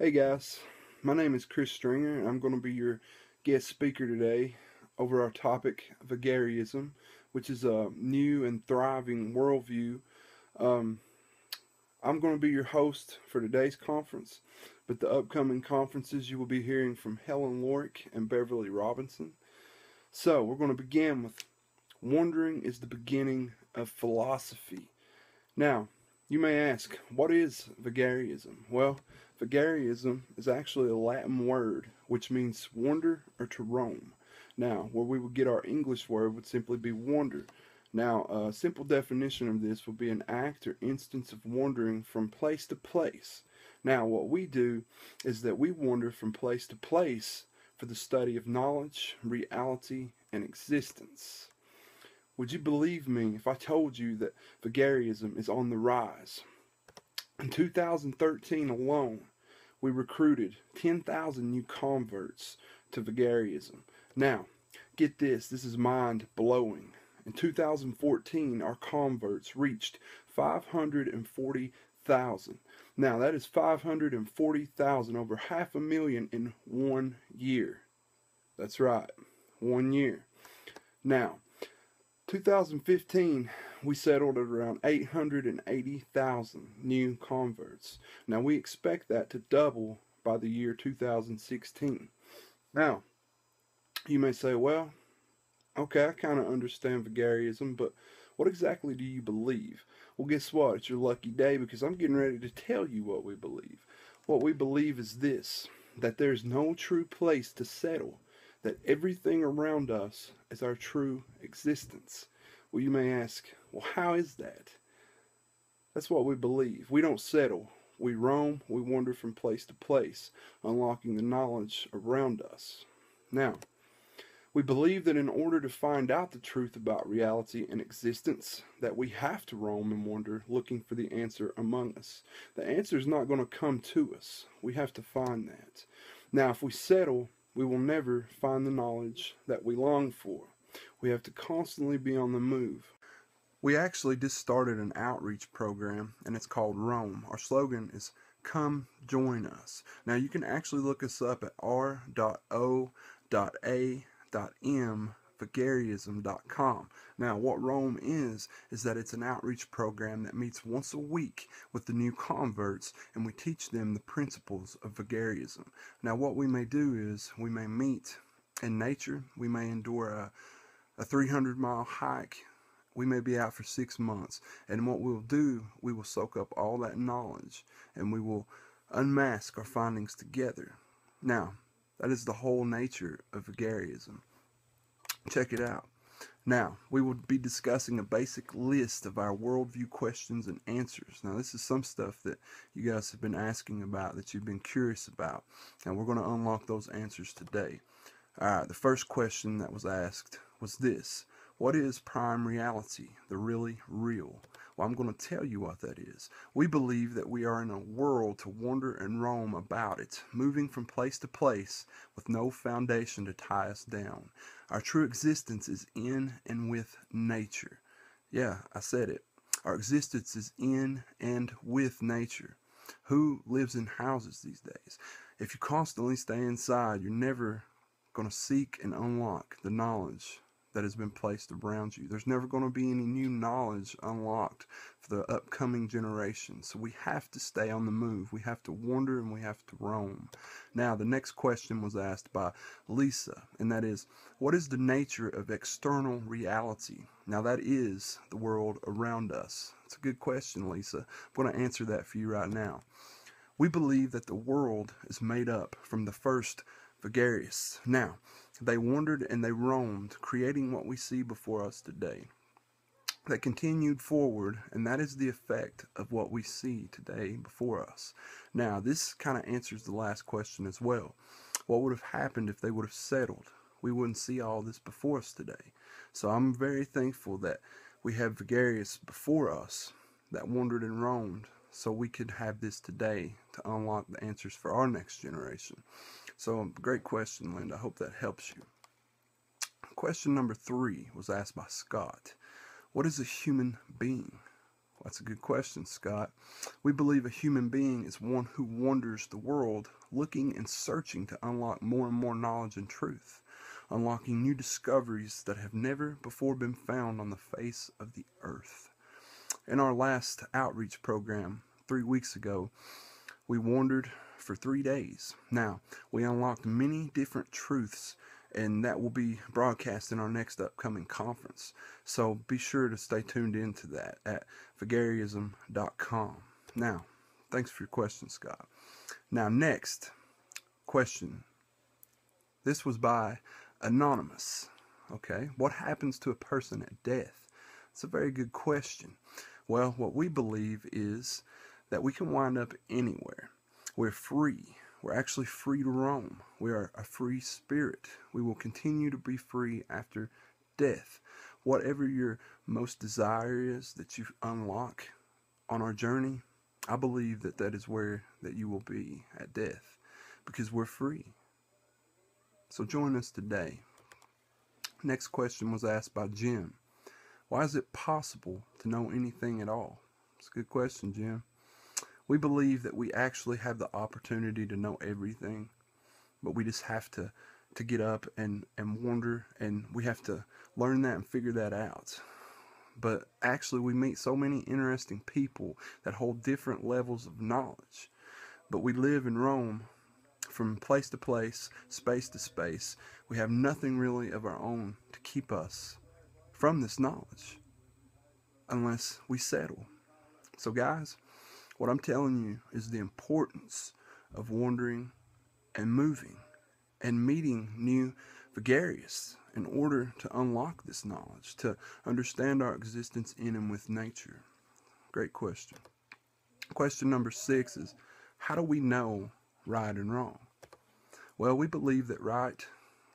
Hey guys, my name is Chris Stringer, and I'm going to be your guest speaker today over our topic, Vagarism, which is a new and thriving worldview. Um, I'm going to be your host for today's conference, but the upcoming conferences you will be hearing from Helen Lorick and Beverly Robinson. So, we're going to begin with wondering is the beginning of philosophy. Now, you may ask, what is Vagarism? Well, Vagarism is actually a Latin word which means wander or to roam. Now, where we would get our English word would simply be wander. Now, a simple definition of this would be an act or instance of wandering from place to place. Now, what we do is that we wander from place to place for the study of knowledge, reality, and existence. Would you believe me if I told you that Vagarism is on the rise? In 2013 alone, we recruited 10,000 new converts to Vagarism. Now, get this is mind-blowing. In 2014, our converts reached 540,000. Now, that is 540,000, over 500,000 in 1 year. That's right, 1 year. Now, 2015, we settled at around 880,000 new converts. Now, we expect that to double by the year 2016. Now, you may say, well, okay, I kind of understand Vagarism, but what exactly do you believe? Well, guess what? It's your lucky day because I'm getting ready to tell you what we believe. What we believe is this, that there's no true place to settle, that everything around us is our true existence. Well, you may ask, well, how is that? That's what we believe. We don't settle. We roam, we wander from place to place, unlocking the knowledge around us. Now, we believe that in order to find out the truth about reality and existence, that we have to roam and wander looking for the answer among us. The answer is not going to come to us. We have to find that. Now, if we settle, we will never find the knowledge that we long for. We have to constantly be on the move. We actually just started an outreach program, and it's called Roam. Our slogan is, come join us. Now, you can actually look us up at r.o.a.m.vagarism.com. Now, what Roam is that it's an outreach program that meets once a week with the new converts, and we teach them the principles of Vagarism. Now, what we may do is we may meet in nature. We may endure a 300-mile hike. We may be out for 6 months, and what we'll do, we will soak up all that knowledge, and we will unmask our findings together. Now, that is the whole nature of Vagarism. Check it out. Now, we will be discussing a basic list of our worldview questions and answers. Now, this is some stuff that you guys have been asking about, that you've been curious about, and we're going to unlock those answers today. Alright, the first question that was asked was this. What is prime reality, the really real? Well, I'm going to tell you what that is. We believe that we are in a world to wander and roam about it, moving from place to place with no foundation to tie us down. Our true existence is in and with nature. Yeah, I said it. Our existence is in and with nature. Who lives in houses these days? If you constantly stay inside, you're never going to seek and unlock the knowledge that has been placed around you. There's never going to be any new knowledge unlocked for the upcoming generation. So we have to stay on the move. We have to wander and we have to roam. Now, the next question was asked by Lisa, and that is, what is the nature of external reality? Now, that is the world around us. It's a good question, Lisa. I'm going to answer that for you right now. We believe that the world is made up from the first Vagarists. Now, they wandered and they roamed, creating what we see before us today. They continued forward, and that is the effect of what we see today before us. Now, this kind of answers the last question as well. What would have happened if they would have settled? We wouldn't see all this before us today. So I'm very thankful that we have Vagarists before us that wandered and roamed, so we could have this today to unlock the answers for our next generation. So, great question, Linda. I hope that helps you. Question number 3 was asked by Scott. What is a human being? That's a good question, Scott. We believe a human being is one who wanders the world looking and searching to unlock more and more knowledge and truth, unlocking new discoveries that have never before been found on the face of the earth. In our last outreach program 3 weeks ago, we wandered for 3 days. Now, we unlocked many different truths, and that will be broadcast in our next upcoming conference. So be sure to stay tuned into that at Vagarism.com. Now, thanks for your question, Scott. Now, next question. This was by Anonymous. Okay, what happens to a person at death? It's a very good question. Well, what we believe is that we can wind up anywhere. We're free. We're actually free to roam. We are a free spirit. We will continue to be free after death. Whatever your most desire is that you unlock on our journey, I believe that that is where that you will be at death, because we're free. So join us today. Next question was asked by Jim. Why is it possible to know anything at all? It's a good question, Jim. We believe that we actually have the opportunity to know everything, but we just have to get up and wonder, and we have to learn that and figure that out. But actually we meet so many interesting people that hold different levels of knowledge. But we live and roam from place to place, space to space. We have nothing really of our own to keep us from this knowledge unless we settle. So guys, what I'm telling you is the importance of wandering and moving and meeting new Vagarists in order to unlock this knowledge, to understand our existence in and with nature. Great question. Question number 6 is, how do we know right and wrong? Well, we believe that right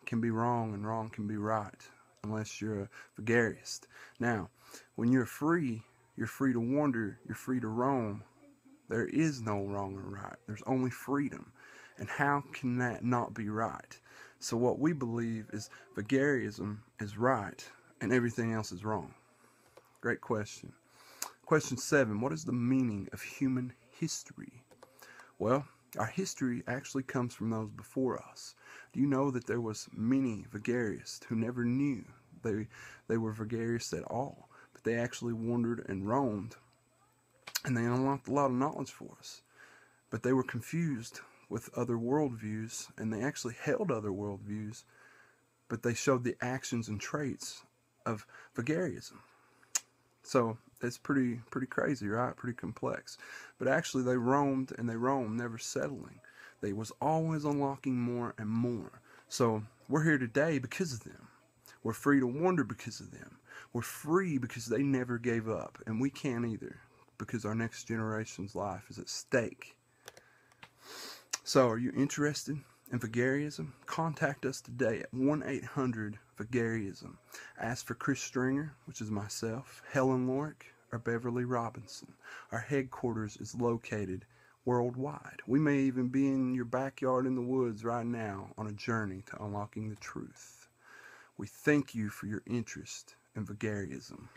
can be wrong and wrong can be right, unless you're a Vagarist. Now, when you're free to wander, you're free to roam. There is no wrong or right. There's only freedom. And how can that not be right? So what we believe is Vagarism is right and everything else is wrong. Great question. Question 7, what is the meaning of human history? Well, our history actually comes from those before us. Do you know that there was many Vagarists who never knew they were Vagarists at all, but they actually wandered and roamed, and they unlocked a lot of knowledge for us. But they were confused with other worldviews, and they actually held other worldviews, but they showed the actions and traits of Vagarism. So it's pretty crazy, right? Pretty complex. But actually they roamed and they roamed, never settling. They was always unlocking more and more. So we're here today because of them. We're free to wander because of them. We're free because they never gave up, and we can't either, because our next generation's life is at stake. So are you interested in Vagarism? Contact us today at 1-800-VAGARISM. Ask for Chris Stringer, which is myself, Helen Lorick, or Beverly Robinson. Our headquarters is located worldwide. We may even be in your backyard in the woods right now on a journey to unlocking the truth. We thank you for your interest in Vagarism.